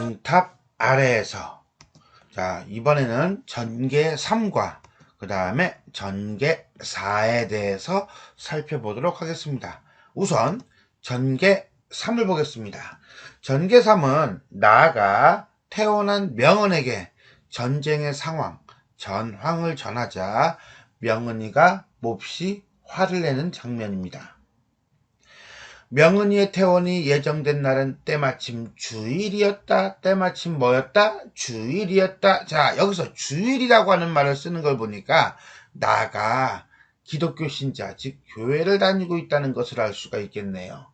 정탑 아래에서. 자, 이번에는 전개 3과 그 다음에 전개 4에 대해서 살펴보도록 하겠습니다. 우선 전개 3을 보겠습니다. 전개 3은 나아가 태어난 명은에게 전쟁의 상황, 전황을 전하자 명은이가 몹시 화를 내는 장면입니다. 명은이의 퇴원이 예정된 날은 때마침 주일이었다. 때마침 뭐였다? 주일이었다. 자, 여기서 주일이라고 하는 말을 쓰는 걸 보니까 나가 기독교 신자, 즉 교회를 다니고 있다는 것을 알 수가 있겠네요.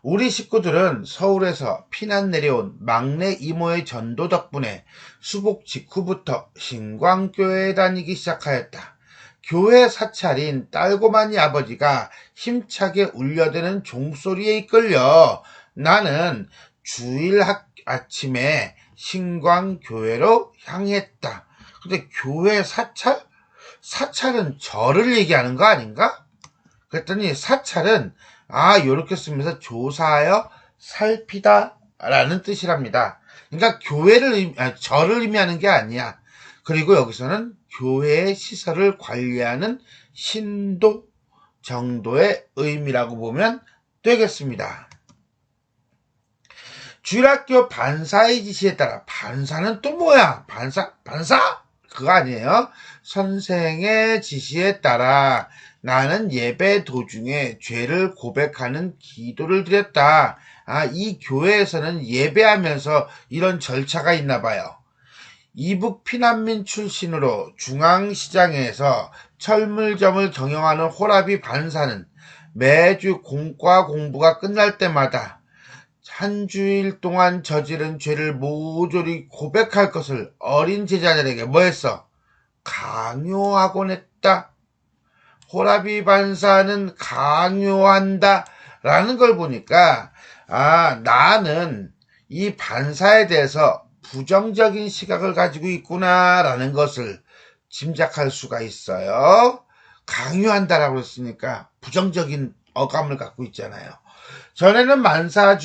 우리 식구들은 서울에서 피난 내려온 막내 이모의 전도 덕분에 수복 직후부터 신광교회에 다니기 시작하였다. 교회 사찰인 딸고마니 아버지가 힘차게 울려대는 종소리에 이끌려 나는 주일 아침에 신광교회로 향했다. 근데 교회 사찰? 사찰은 절을 얘기하는 거 아닌가? 그랬더니 사찰은 요렇게 쓰면서 조사하여 살피다 라는 뜻이랍니다. 그러니까 절을 의미하는 게 아니야. 그리고 여기서는 교회의 시설을 관리하는 신도 정도의 의미라고 보면 되겠습니다. 주일학교 반사의 지시에 따라, 반사는 또 뭐야? 반사? 그거 아니에요. 선생의 지시에 따라 나는 예배 도중에 죄를 고백하는 기도를 드렸다. 이 교회에서는 예배하면서 이런 절차가 있나 봐요. 이북 피난민 출신으로 중앙시장에서 철물점을 경영하는 호라비 반사는 매주 공과 공부가 끝날 때마다 한 주일 동안 저지른 죄를 모조리 고백할 것을 어린 제자들에게 뭐했어? 강요하곤 했다. 호라비 반사는 강요한다 라는 걸 보니까 나는 이 반사에 대해서 부정적인 시각을 가지고 있구나라는 것을 짐작할 수가 있어요. 강요한다라고 했으니까 부정적인 어감을 갖고 있잖아요. 전에는 만세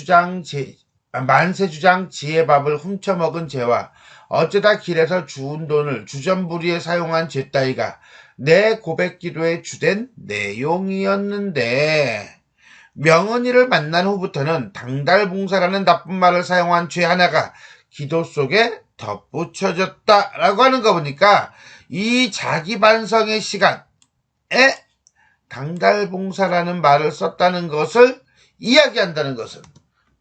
주장 지혜밥을 훔쳐먹은 죄와 어쩌다 길에서 주운 돈을 주전부리에 사용한 죄 따위가 내 고백 기도의 주된 내용이었는데, 명은이를 만난 후부터는 당달봉사라는 나쁜 말을 사용한 죄 하나가 기도 속에 덧붙여졌다라고 하는 거 보니까 이 자기 반성의 시간에 당달봉사라는 말을 썼다는 것을 이야기한다는 것은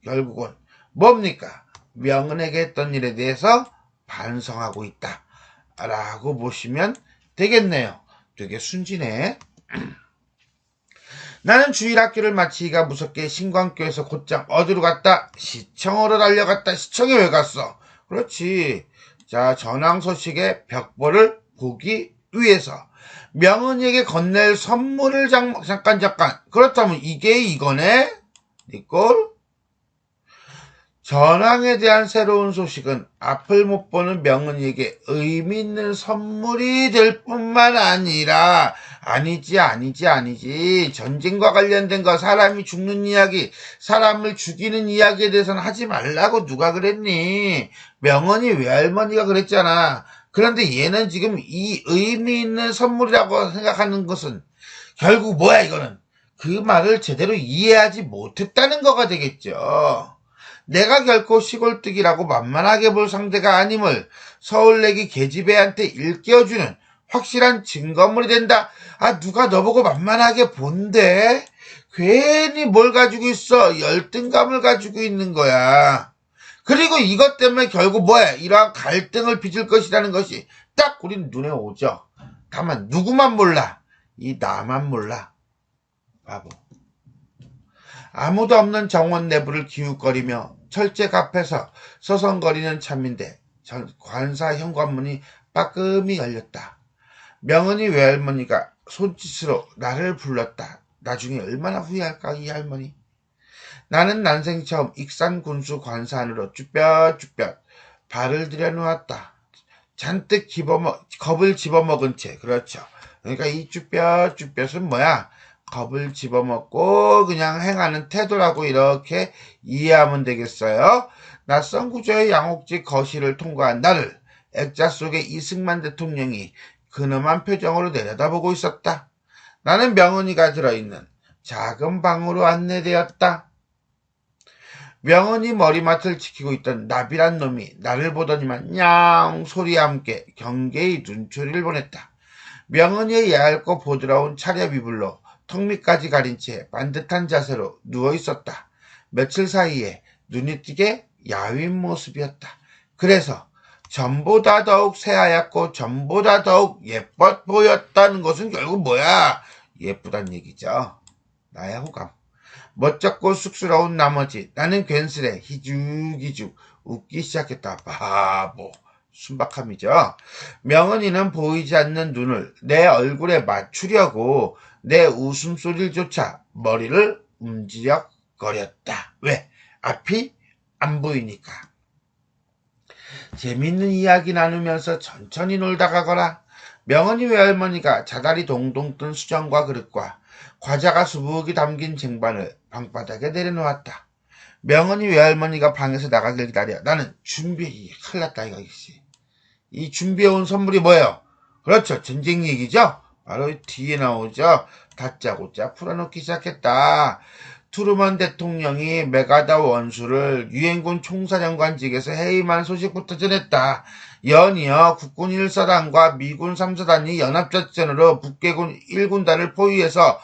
결국은 뭡니까? 명은에게 했던 일에 대해서 반성하고 있다라고 보시면 되겠네요. 되게 순진해. 나는 주일학교를 마치기가 무섭게 신광교에서 곧장 어디로 갔다? 시청으로 달려갔다. 시청에 왜 갔어? 그렇지. 자, 전황 소식의 벽보를 보기 위해서. 명은이에게 건넬 선물을 잠깐. 그렇다면 이게 이거네? 니꼴? 전황에 대한 새로운 소식은 앞을 못 보는 명은이에게 의미 있는 선물이 될 뿐만 아니라 아니지. 전쟁과 관련된 거, 사람이 죽는 이야기, 사람을 죽이는 이야기에 대해서는 하지 말라고 누가 그랬니? 명은이 외할머니가 그랬잖아. 그런데 얘는 지금 이 의미 있는 선물이라고 생각하는 것은 결국 뭐야 이거는? 그 말을 제대로 이해하지 못했다는 거가 되겠죠. 내가 결코 시골뜨기라고 만만하게 볼 상대가 아님을 서울내기 계집애한테 일깨워주는 확실한 증거물이 된다. 누가 너보고 만만하게 본대? 괜히 뭘 가지고 있어? 열등감을 가지고 있는 거야. 그리고 이것 때문에 결국 뭐야? 이러한 갈등을 빚을 것이라는 것이 딱 우리 눈에 오죠. 다만 누구만 몰라? 이 나만 몰라. 바보. 아무도 없는 정원 내부를 기웃거리며 철책 앞에서 서성거리는 참인데 관사 현관문이 빠끔히 열렸다. 명은이 외할머니가 손짓으로 나를 불렀다. 나중에 얼마나 후회할까 이 할머니. 나는 난생 처음 익산 군수 관사 안으로 쭈뼛쭈뼛 발을 들여놓았다. 잔뜩 겁을 집어먹은 채. 그렇죠. 그러니까 이 쭈뼛쭈뼛은 뭐야? 겁을 집어먹고 그냥 행하는 태도라고 이렇게 이해하면 되겠어요. 낯선 구조의 양옥지 거실을 통과한 나를 액자 속의 이승만 대통령이 근엄한 표정으로 내려다보고 있었다. 나는 명은이가 들어있는 작은 방으로 안내되었다. 명은이 머리맡을 지키고 있던 나비란 놈이 나를 보더니만 냥 소리와 함께 경계의 눈초리를 보냈다. 명은이의 얇고 보드라운 차렵 이불로 턱 밑까지 가린 채 반듯한 자세로 누워있었다. 며칠 사이에 눈이 띄게 야윈 모습이었다. 그래서 전보다 더욱 새하얗고 전보다 더욱 예뻐 보였다는 것은 결국 뭐야? 예쁘단 얘기죠. 나의 호감. 멋쩍고 쑥스러운 나머지 나는 괜스레 희죽희죽 웃기 시작했다. 바보. 순박함이죠. 명은이는 보이지 않는 눈을 내 얼굴에 맞추려고 내 웃음소리조차 머리를 움직여거렸다. 왜? 앞이 안 보이니까. 재밌는 이야기 나누면서 천천히 놀다 가거라. 명은이 외할머니가 자다리 동동 뜬 수정과 그릇과 과자가 수북이 담긴 쟁반을 방바닥에 내려놓았다. 명은이 외할머니가 방에서 나가길 기다려 나는 큰일 났다 이거지. 이 준비해온 선물이 뭐예요? 그렇죠. 전쟁 얘기죠? 바로 뒤에 나오죠. 다짜고짜 풀어놓기 시작했다. 트루먼 대통령이 메가다 원수를 유엔군 총사령관직에서 해임한 소식부터 전했다. 연이어 국군 1사단과 미군 3사단이 연합작전으로 북계군 1군단을 포위해서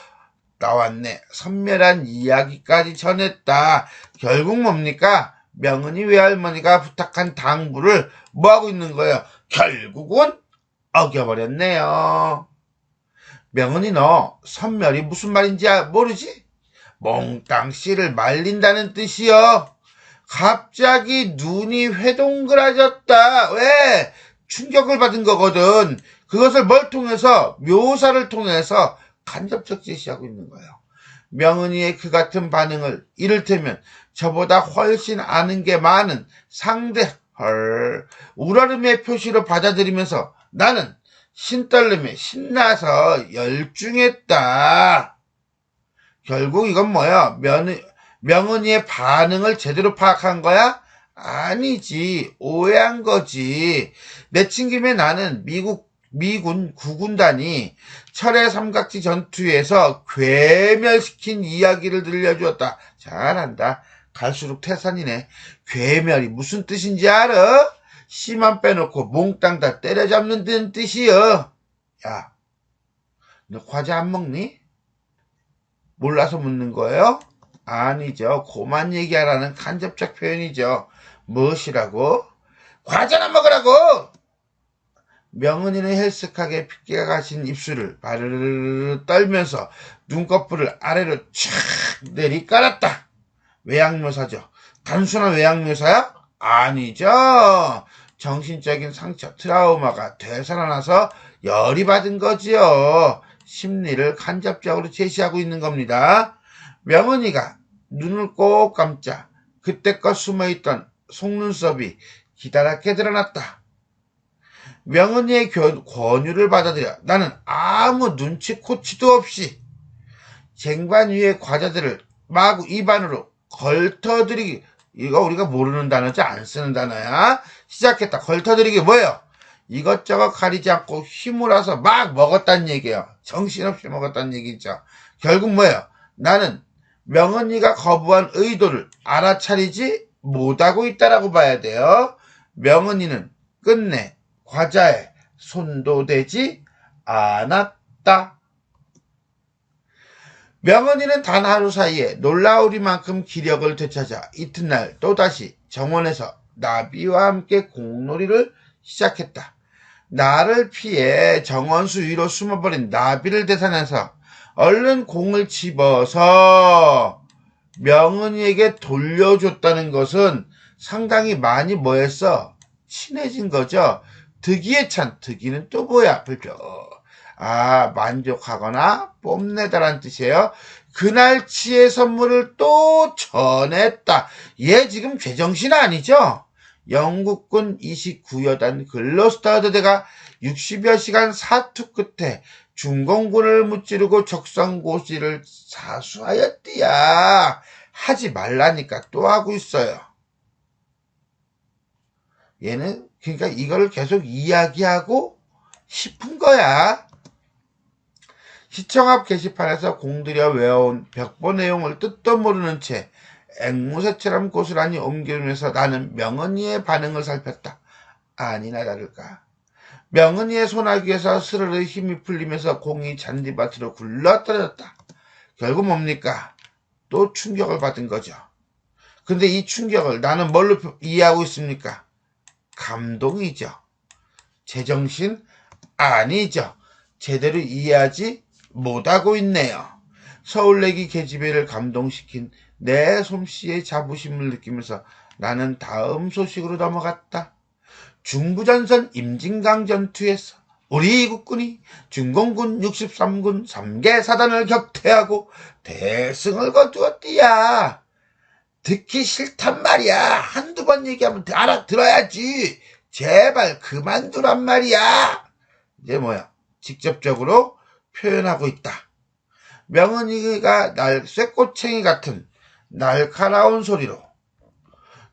나왔네. 선멸한 이야기까지 전했다. 결국 뭡니까? 명은이 외할머니가 부탁한 당부를 뭐하고 있는 거예요? 결국은 어겨버렸네요. 명은이 너 선멸이 무슨 말인지 모르지? 몽땅 씨를 말린다는 뜻이요. 갑자기 눈이 회동그라졌다. 왜? 충격을 받은 거거든. 그것을 뭘 통해서? 묘사를 통해서 간접적 제시하고 있는 거예요. 명은이의 그 같은 반응을 이를테면 저보다 훨씬 아는 게 많은 상대 우라름의 표시로 받아들이면서 나는 신떨림에 신나서 열중했다. 결국 이건 뭐야? 명은이의 반응을 제대로 파악한 거야? 아니지. 오해한 거지. 내친김에 나는 미군 9군단이 철의 삼각지 전투에서 괴멸시킨 이야기를 들려주었다. 잘한다. 갈수록 태산이네. 괴멸이 무슨 뜻인지 알아? 씨만 빼놓고 몽땅 다 때려잡는 듯한 뜻이여. 야, 너 과자 안 먹니? 몰라서 묻는 거예요? 아니죠. 고만 얘기하라는 간접적 표현이죠. 무엇이라고? 과자나 먹으라고! 명은이는 헬쓱하게 핏기가 가신 입술을 바르르르 떨면서 눈꺼풀을 아래로 촥 내리깔았다. 외양묘사죠. 단순한 외양묘사야? 아니죠. 정신적인 상처, 트라우마가 되살아나서 열이 받은 거지요. 심리를 간접적으로 제시하고 있는 겁니다. 명은이가 눈을 꼭 감자 그때껏 숨어있던 속눈썹이 기다랗게 드러났다. 명은이의 권유를 받아들여 나는 아무 눈치코치도 없이 쟁반 위의 과자들을 마구 입안으로 걸터들이기. 이거 우리가 모르는 단어지 안 쓰는 단어야. 시작했다. 걸터들이기 뭐예요? 이것저것 가리지 않고 휘몰아서 막 먹었다는 얘기예요. 정신없이 먹었다는 얘기죠. 결국 뭐예요? 나는 명은이가 거부한 의도를 알아차리지 못하고 있다라고 봐야 돼요. 명은이는 끝내 과자에 손도 대지 않았다. 명은이는 단 하루 사이에 놀라우리만큼 기력을 되찾아 이튿날 또다시 정원에서 나비와 함께 공놀이를 시작했다. 나를 피해 정원수 위로 숨어버린 나비를 대산해서 얼른 공을 집어서 명은이에게 돌려줬다는 것은 상당히 많이 뭐했어? 친해진 거죠. 득이에 찬. 득이는 또 뭐야? 별표. 만족하거나 뽐내다란 뜻이에요. 그날치의 선물을 또 전했다. 얘 지금 제정신 아니죠? 영국군 29여단 글로스타드대가 60여 시간 사투 끝에 중공군을 무찌르고 적성고시를 사수하였디야. 하지 말라니까 또 하고 있어요. 얘는 그러니까 이걸 계속 이야기하고 싶은 거야. 시청 앞 게시판에서 공들여 외워온 벽보 내용을 뜻도 모르는 채 앵무새처럼 고스란히 옮기면서 나는 명은이의 반응을 살폈다. 아니나 다를까. 명은이의 소나기에서 스르르 힘이 풀리면서 공이 잔디밭으로 굴러떨어졌다. 결국 뭡니까? 또 충격을 받은 거죠. 근데 이 충격을 나는 뭘로 이해하고 있습니까? 감동이죠. 제정신 아니죠. 제대로 이해하지 못하고 있네요. 서울내기 계집애를 감동시킨 내 솜씨의 자부심을 느끼면서 나는 다음 소식으로 넘어갔다. 중부전선 임진강 전투에서 우리 국군이 중공군 63군 3개 사단을 격퇴하고 대승을 거두었디야. 듣기 싫단 말이야. 한두 번 얘기하면 알아들어야지. 제발 그만두란 말이야. 이제 뭐야? 직접적으로 표현하고 있다. 명은이가 쇠꼬챙이 같은 날카로운 소리로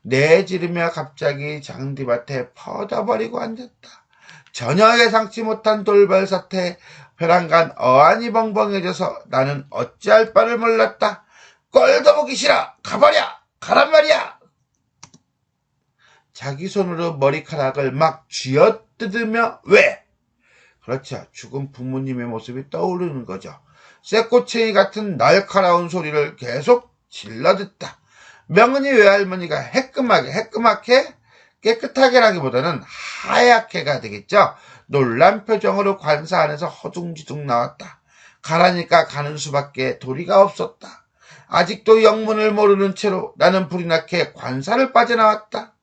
내지르며 갑자기 장디밭에 퍼져버리고 앉았다. 전혀 예상치 못한 돌발 사태에 벼랑간 어안이 벙벙해져서 나는 어찌할 바를 몰랐다. 꼴도 보기 싫어. 가버려. 가란 말이야. 자기 손으로 머리카락을 막 쥐어뜯으며 왜? 그렇죠. 죽은 부모님의 모습이 떠오르는 거죠. 쇠꼬챙이 같은 날카로운 소리를 계속 질러듣다. 명은이 외할머니가 해끔하게 깨끗하게라기보다는 하얗게가 되겠죠. 놀란 표정으로 관사 안에서 허둥지둥 나왔다. 가라니까 가는 수밖에 도리가 없었다. 아직도 영문을 모르는 채로 나는 불이 나게 관사를 빠져나왔다.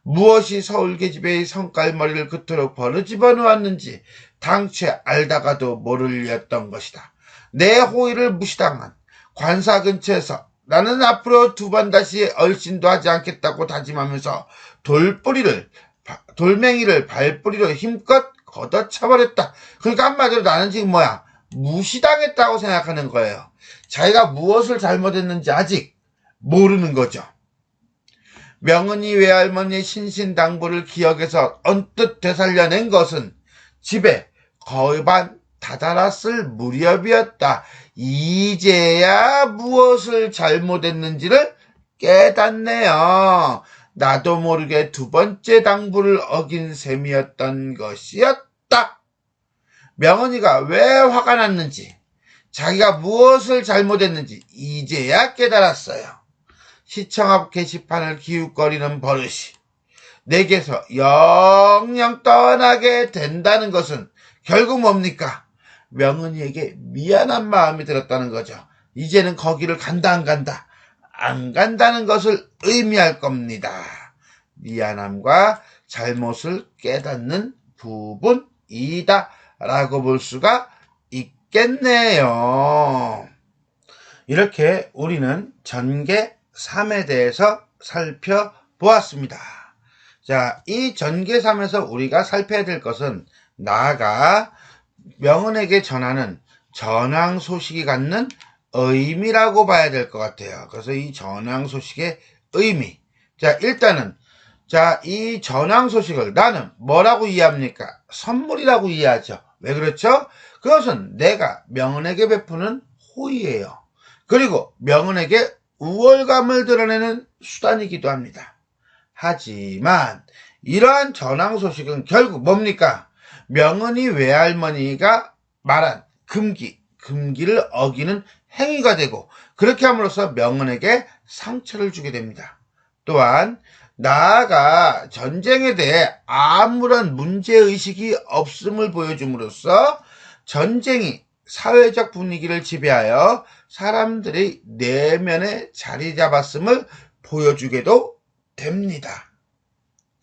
무엇이 서울계집애의 성깔머리를 그토록 버르집어 놓았는지 당최 알다가도 모를 일이었던 것이다. 내 호의를 무시당한 관사 근처에서 나는 앞으로 두 번 다시 얼씬도 하지 않겠다고 다짐하면서 돌멩이를 발뿌리로 힘껏 걷어차버렸다. 그러니까 한마디로 나는 지금 뭐야? 무시당했다고 생각하는 거예요. 자기가 무엇을 잘못했는지 아직 모르는 거죠. 명은이 외할머니의 신신당부를 기억해서 언뜻 되살려낸 것은 집에 거의 반 다다랐을 무렵이었다. 이제야 무엇을 잘못했는지를 깨닫네요. 나도 모르게 두 번째 당부를 어긴 셈이었던 것이었다. 명은이가 왜 화가 났는지, 자기가 무엇을 잘못했는지 이제야 깨달았어요. 시청 앞 게시판을 기웃거리는 버릇이 내게서 영영 떠나게 된다는 것은 결국 뭡니까? 명은이에게 미안한 마음이 들었다는 거죠. 이제는 거기를 간다 안 간다. 안 간다는 것을 의미할 겁니다. 미안함과 잘못을 깨닫는 부분이다 라고 볼 수가 있겠네요. 이렇게 우리는 전개 3에 대해서 살펴보았습니다. 자, 이 전개 3에서 우리가 살펴야 될 것은 나아가 명은에게 전하는 전황 소식이 갖는 의미라고 봐야 될 것 같아요. 그래서 이 전황 소식의 의미. 자, 일단은 이 전황 소식을 나는 뭐라고 이해합니까? 선물이라고 이해하죠. 왜 그렇죠? 그것은 내가 명은에게 베푸는 호의예요. 그리고 명은에게 우월감을 드러내는 수단이기도 합니다. 하지만 이러한 전황 소식은 결국 뭡니까? 명은이 외할머니가 말한 금기를 어기는 행위가 되고 그렇게 함으로써 명은에게 상처를 주게 됩니다. 또한 나아가 전쟁에 대해 아무런 문제의식이 없음을 보여줌으로써 전쟁이 사회적 분위기를 지배하여 사람들이 내면에 자리 잡았음을 보여주게도 됩니다.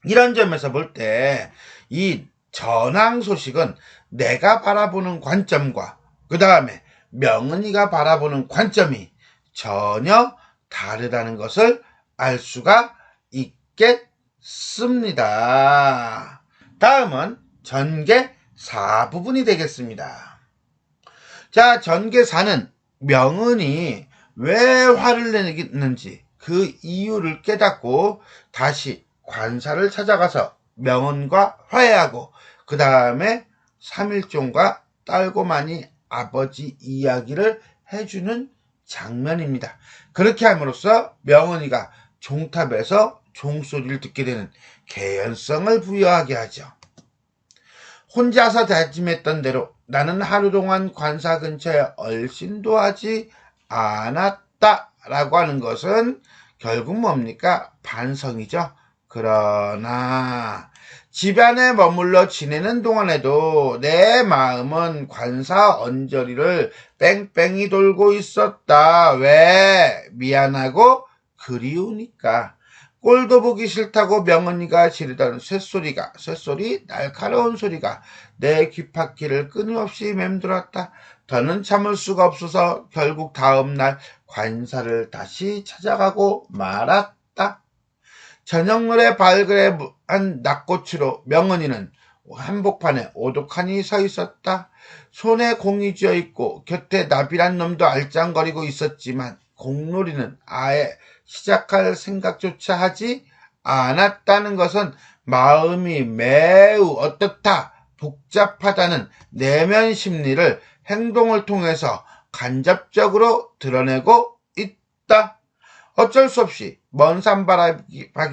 이런 점에서 볼 때 이 전황 소식은 내가 바라보는 관점과 그 다음에 명은이가 바라보는 관점이 전혀 다르다는 것을 알 수가 있겠습니다. 다음은 전개 4부분이 되겠습니다. 자, 전개 4는 명은이 왜 화를 내는지 그 이유를 깨닫고 다시 관사를 찾아가서 명언과 화해하고 그 다음에 삼일종과 딸고만이 아버지 이야기를 해주는 장면입니다. 그렇게 함으로써 명언이가 종탑에서 종소리를 듣게 되는 개연성을 부여하게 하죠. 혼자서 다짐했던 대로 나는 하루 동안 관사 근처에 얼씬도 하지 않았다라고 하는 것은 결국 뭡니까? 반성이죠. 그러나 집안에 머물러 지내는 동안에도 내 마음은 관사 언저리를 뺑뺑이 돌고 있었다. 왜? 미안하고 그리우니까. 꼴도 보기 싫다고 명언니가 지르던 쇳소리, 날카로운 소리가 내 귓바퀴를 끊임없이 맴돌았다. 더는 참을 수가 없어서 결국 다음날 관사를 다시 찾아가고 말았다. 저녁노래 발그레한 낙꽃으로 명언이는 한복판에 오독하니 서 있었다. 손에 공이 쥐어 있고 곁에 나비란 놈도 알짱거리고 있었지만 공놀이는 아예 시작할 생각조차 하지 않았다는 것은 마음이 매우 어떻다, 복잡하다는 내면 심리를 행동을 통해서 간접적으로 드러내고 있다. 어쩔 수 없이 먼 산바라기가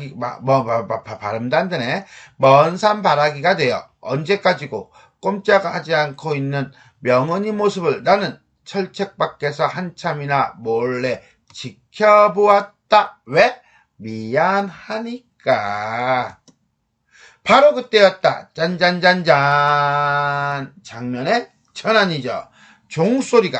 되어 언제까지고 꼼짝하지 않고 있는 명언이 모습을 나는 철책 밖에서 한참이나 몰래 지켜보았다. 왜? 미안하니까. 바로 그때였다. 짠짠짠짠. 장면의 전환이죠. 종소리,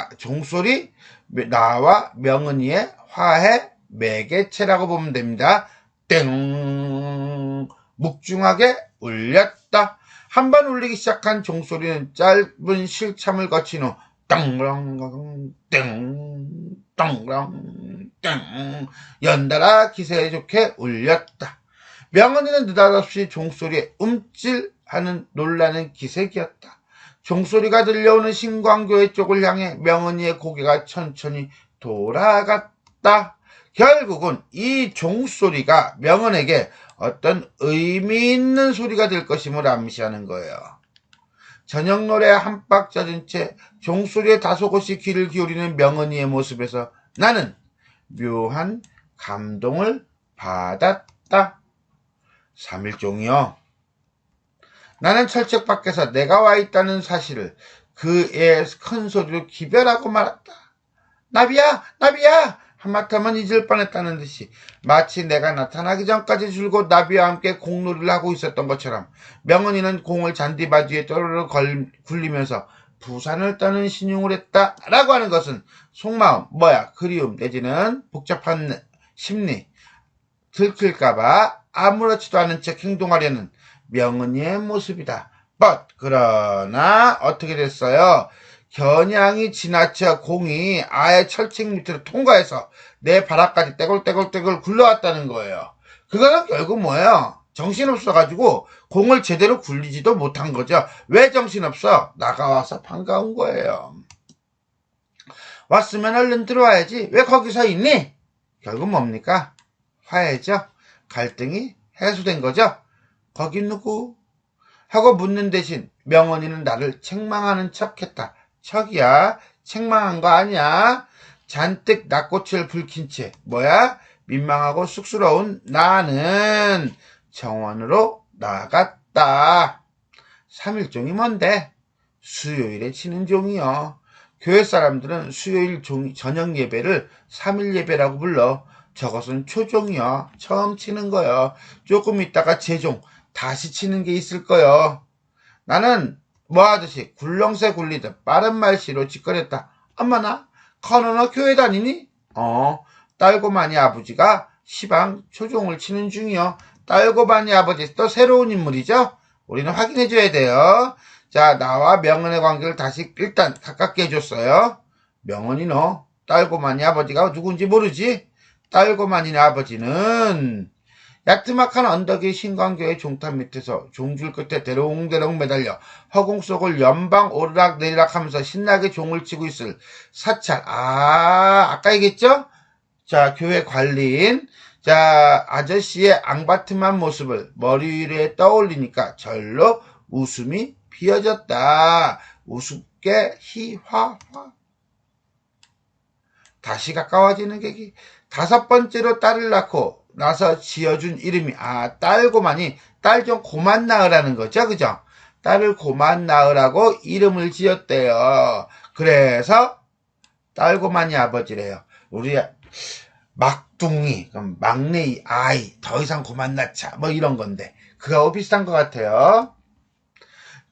나와 명은이의 화해 매개체라고 보면 됩니다. 땡. 묵중하게 울렸다. 한 번 울리기 시작한 종소리는 짧은 실참을 거친 후 땅랑 땡 땅랑 땡 연달아 기세에 좋게 울렸다. 명언이는 느닷없이 종소리에 움찔하는 놀라는 기색이었다. 종소리가 들려오는 신광교회 쪽을 향해 명언이의 고개가 천천히 돌아갔다. 결국은 이 종소리가 명언에게 어떤 의미 있는 소리가 될 것임을 암시하는 거예요. 저녁 노래에 한박 젖은 채 종소리에 다소곳이 귀를 기울이는 명언이의 모습에서 나는 묘한 감동을 받았다. 3일종이요. 나는 철책 밖에서 내가 와 있다는 사실을 그의 큰 소리로 기별하고 말았다. 나비야! 나비야! 하마터면 잊을 뻔했다는 듯이 마치 내가 나타나기 전까지 줄곧 나비와 함께 공놀이를 하고 있었던 것처럼 명언이는 공을 잔디바지에 또르르 굴리면서 부산을 떠는 신용을 했다라고 하는 것은 속마음, 그리움 내지는 복잡한 심리, 들킬까봐 아무렇지도 않은 척 행동하려는 명언이의 모습이다. 그러나 어떻게 됐어요? 겨냥이 지나쳐 공이 아예 철책 밑으로 통과해서 내 바닥까지 떼굴떼굴 굴러왔다는 거예요. 그거는 결국 뭐예요? 정신없어가지고 공을 제대로 굴리지도 못한 거죠. 왜 정신없어? 나가와서 반가운 거예요. 왔으면 얼른 들어와야지. 왜 거기 서 있니? 결국 뭡니까? 화해죠. 갈등이 해소된 거죠. 거기 누구? 하고 묻는 대신 명언이는 나를 책망하는 척했다. 척이야. 책망한 거 아니야. 잔뜩 낙꽃을 붉힌 채 민망하고 쑥스러운 나는 정원으로 나갔다. 3일종이 뭔데? 수요일에 치는 종이요. 교회 사람들은 수요일 저녁 예배를 3일 예배라고 불러. 저것은 초종이요. 처음 치는 거요. 조금 있다가 재종 다시 치는 게 있을 거요. 나는 하듯이 굴렁쇠 굴리듯 빠른 말씨로 짓거렸다. 엄마나 커너 교회 다니니? 딸고만이 아버지가 시방 초종을 치는 중이요. 딸고만이 아버지 또 새로운 인물이죠? 우리는 확인해줘야 돼요. 자, 나와 명언의 관계를 다시 일단 가깝게 해줬어요. 명언이 너 딸고만이 아버지가 누군지 모르지? 딸고만이네 아버지는 야트막한 언덕의 신광교의 종탑 밑에서 종줄 끝에 대롱대롱 매달려 허공 속을 연방 오르락 내리락 하면서 신나게 종을 치고 있을 사찰. 아까 얘기했죠? 자, 교회 관리인. 자, 아저씨의 앙바트만 모습을 머리 위에 떠올리니까 절로 웃음이 피어졌다. 우습게 히화화. 다시 가까워지는 계기. 5번째로 딸을 낳고 나서 지어준 이름이 딸고만이 딸 좀 고만 낳으라는 거죠. 그죠? 딸을 고만 낳으라고 이름을 지었대요. 그래서 딸고만이 아버지래요. 우리 막둥이, 그럼 막내 아이, 더 이상 고만 낳자, 뭐 이런 건데 그거하고 비슷한 것 같아요.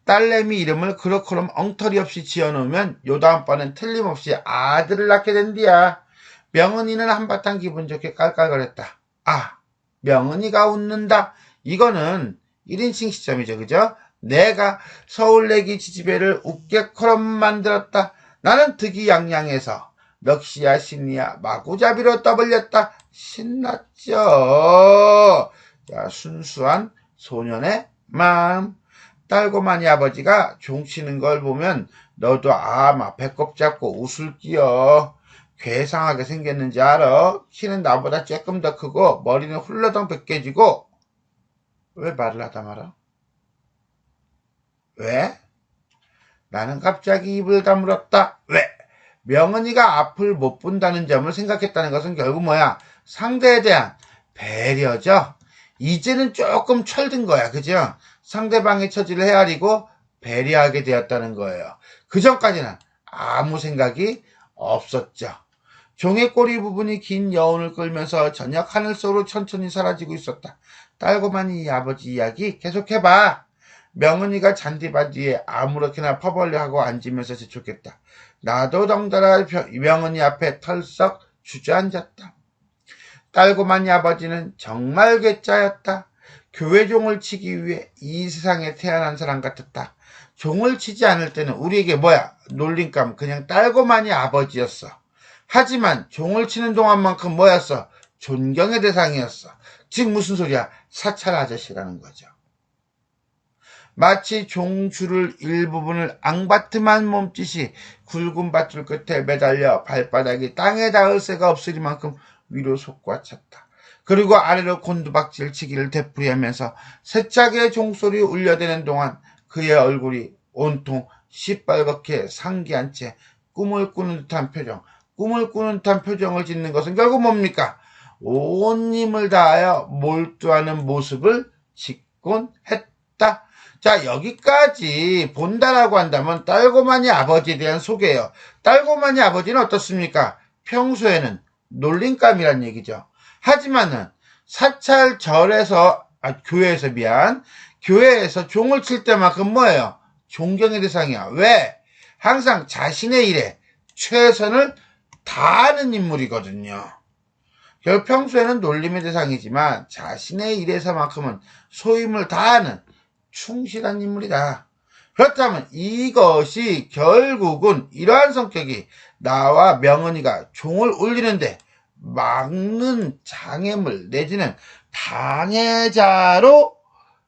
딸내미 이름을 그렇게럼 엉터리 없이 지어놓으면 요다음번엔 틀림없이 아들을 낳게 된디야. 명은이는 한바탕 기분 좋게 깔깔거렸다. 명은이가 웃는다. 이거는 1인칭 시점이죠. 그죠? 내가 서울내기 지지배를 웃게커럼 만들었다. 나는 득이양양해서 넋이야 신이야 마구잡이로 떠벌렸다. 신났죠. 자, 순수한 소년의 마음. 딸고만이 아버지가 종치는 걸 보면 너도 막 배꼽 잡고 웃을기여. 괴상하게 생겼는지 알아? 키는 나보다 조금 더 크고 머리는 훌러덩 벗겨지고. 왜 말을 하다 말아? 왜? 나는 갑자기 입을 다물었다. 왜? 명은이가 앞을 못 본다는 점을 생각했다는 것은 결국 뭐야? 상대에 대한 배려죠. 이제는 조금 철든 거야. 그죠? 상대방의 처지를 헤아리고 배려하게 되었다는 거예요. 그 전까지는 아무 생각이 없었죠. 종의 꼬리 부분이 긴 여운을 끌면서 저녁 하늘 속으로 천천히 사라지고 있었다. 딸고만이 아버지 이야기 계속해봐. 명은이가 잔디밭 뒤에 아무렇게나 퍼벌려 하고 앉으면서 재촉했다. 나도 덩달아 명은이 앞에 털썩 주저앉았다. 딸고만이 아버지는 정말 괴짜였다. 교회 종을 치기 위해 이 세상에 태어난 사람 같았다. 종을 치지 않을 때는 우리에게 놀림감 그냥 딸고만이 아버지였어. 하지만 종을 치는 동안만큼 뭐였어? 존경의 대상이었어. 즉 무슨 소리야? 사찰 아저씨라는 거죠. 마치 종줄을 일부분을 앙바트만 몸짓이 굵은 밧줄 끝에 매달려 발바닥이 땅에 닿을 새가 없으리만큼 위로 솟구쳤다. 그리고 아래로 곤두박질 치기를 되풀이하면서 새짝의 종소리 울려대는 동안 그의 얼굴이 온통 시뻘겋게 상기한 채 꿈을 꾸는 듯한 표정을 짓는 것은 결국 뭡니까? 온 힘을 다하여 몰두하는 모습을 짓곤 했다. 자, 여기까지 본다라고 한다면 딸고만이 아버지에 대한 소개예요. 딸고만이 아버지는 어떻습니까? 평소에는 놀림감이란 얘기죠. 하지만은 사찰절에서 교회에서 종을 칠 때만큼 뭐예요? 존경의 대상이야. 왜? 항상 자신의 일에 최선을 다하는 인물이거든요. 결국 평소에는 놀림의 대상이지만 자신의 일에서만큼은 소임을 다하는 충실한 인물이다. 그렇다면 이것이 결국은 이러한 성격이 나와 명은이가 종을 울리는데 막는 장애물 내지는 방해자로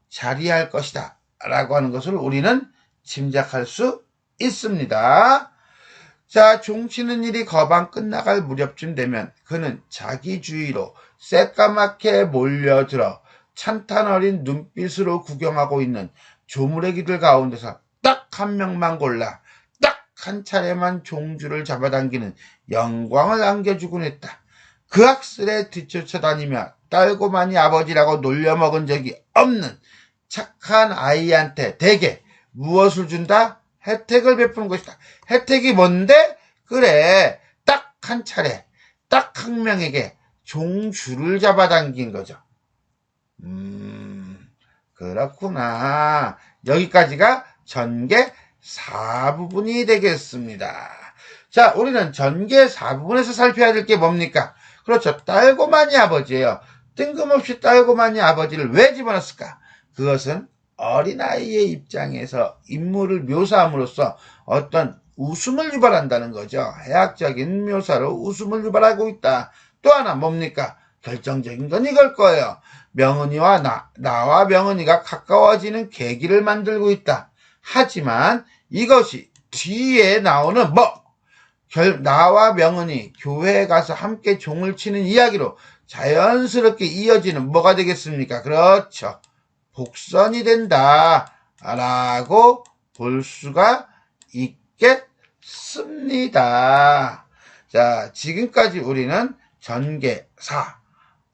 자리할 것이다 라고 하는 것을 우리는 짐작할 수 있습니다. 자, 종치는 일이 거방 끝나갈 무렵쯤 되면 그는 자기 주위로 새까맣게 몰려들어 찬탄 어린 눈빛으로 구경하고 있는 조무래기들 가운데서 딱 한 명만 골라 딱 한 차례만 종주를 잡아당기는 영광을 안겨주곤 했다. 그 학슬에 뒤쫓아다니며 딸고만이 아버지라고 놀려먹은 적이 없는 착한 아이한테 대개 무엇을 준다? 혜택을 베푸는 것이다. 혜택이 뭔데? 그래, 딱 한 차례, 딱 한 명에게 종주를 잡아당긴 거죠. 그렇구나. 여기까지가 전개 4부분이 되겠습니다. 자, 우리는 전개 4부분에서 살펴야 될 게 뭡니까? 그렇죠. 딸고만이 아버지예요. 뜬금없이 딸고만이 아버지를 왜 집어넣었을까? 그것은 어린아이의 입장에서 인물을 묘사함으로써 어떤 웃음을 유발한다는 거죠. 해학적인 묘사로 웃음을 유발하고 있다. 또 하나 뭡니까? 결정적인 건 이걸 거예요. 명은이와 나와 명은이가 가까워지는 계기를 만들고 있다. 하지만 이것이 뒤에 나오는 나와 명은이 교회에 가서 함께 종을 치는 이야기로 자연스럽게 이어지는 뭐가 되겠습니까? 그렇죠. 복선이 된다 라고 볼 수가 있겠습니다. 자, 지금까지 우리는 전개사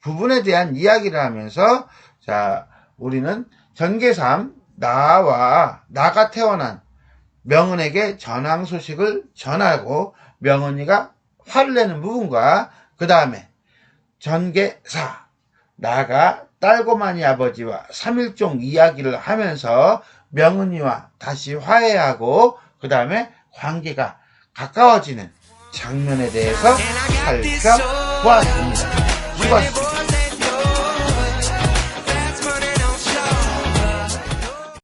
부분에 대한 이야기를 하면서 자, 우리는 전개삼 나가 태어난 명은에게 전황 소식을 전하고 명은이가 화를 내는 부분과 그 다음에 전개사 나가 딸고마니 아버지와 3일종 이야기를 하면서 명은이와 다시 화해하고 그 다음에 관계가 가까워지는 장면에 대해서 살펴보았습니다. 수고하셨습니다.